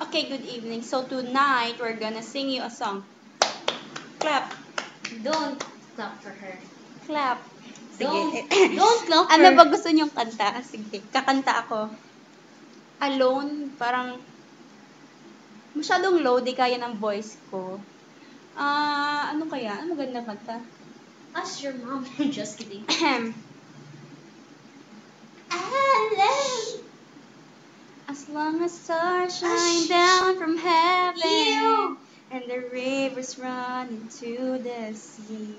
Okay, good evening. So tonight, we're gonna sing you a song. Clap. Don't clap for her. Clap. Don't Sige. clap for Ano her. ba gusto niyong kanta? Sige, kakanta ako. Alone, parang masyadong low, di kaya ng voice ko. Ano kaya? Ano magandang kanta? Ask your mom. Just kidding. Ahem. Alone. As long as stars shine down from heaven Ew. and the rivers run into the sea,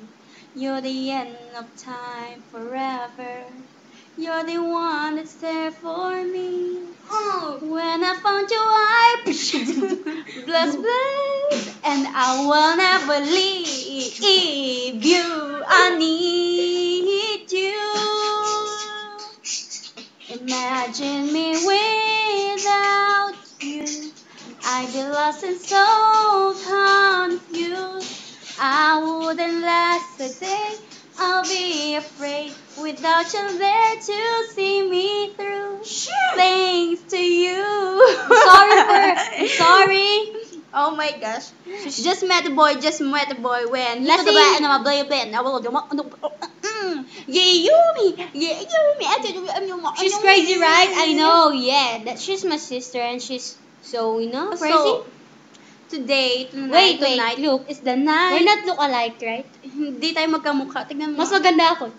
you're the end of time forever. You're the one that's there for me. Oh. When I found you, I bless, and I will never leave you. I need you. Imagine me without you. I'd be lost and so confused. I wouldn't last a day. I'll be afraid without you there to see me through. Thanks to you. I'm sorry. Oh my gosh. Just met a boy when Lasing. She's crazy, right? I know, yeah. That she's my sister and she's so, crazy. So, tonight, Look. is the night. We're not look alike, right? Hindi tayo magkamukha. Tignan mo. Mas maganda ako.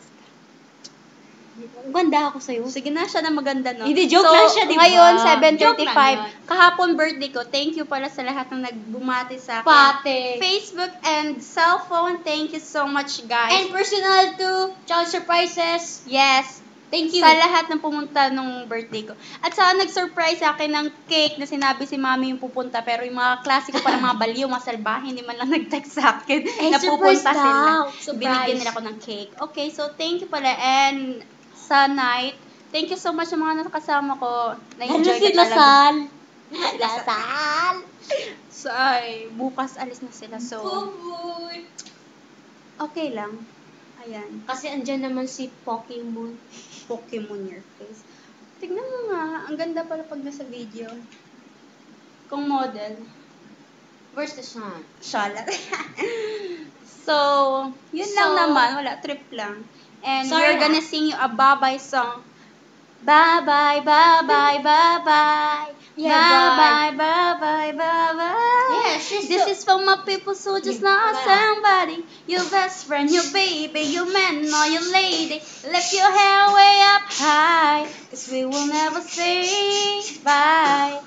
Maganda ako sa'yo. Sige na, siya na maganda, no? Hindi, joke lang siya, di ba? Ngayon, Joke lang 7:35. Kahapon birthday ko. Thank you pala sa lahat ng nagbumati sa akin. Pate. Facebook and cellphone, thank you so much, guys. And personal too. Child surprises. Yes. Thank you. Sa lahat ng pumunta nung birthday ko. At saka nag-surprise sa akin ng cake na sinabi si mami yung pupunta. Pero yung mga klasiko pa ng mga baliw, mga salbahe, hindi man lang nag-text sa akin na surprise pupunta sila. daw. Surprise. Binigyan nila ako ng cake. Okay, so thank you pala. And sa night, thank you so much sa mga nakasama ko. Na-enjoy ko talaga. Lasal. So, ay, bukas alis na sila. So, Buboy. okay lang. Ayan. Kasi andyan naman si Pokemon. Pokemon your face. Tignan mo nga. Ang ganda pala pag nasa video. Kung model. Where's the sun? Shalat. So, yun lang naman. Wala. Trip lang. And Sorry we're gonna sing you a bye-bye song. Bye-bye, bye-bye, bye-bye. Yeah, Bye-bye, bye-bye, bye-bye. Yeah, she's This is for my people who just lost Yeah. somebody. Your best friend, your baby, your man or your lady. Lift your hair way up high, 'cause we will never say bye.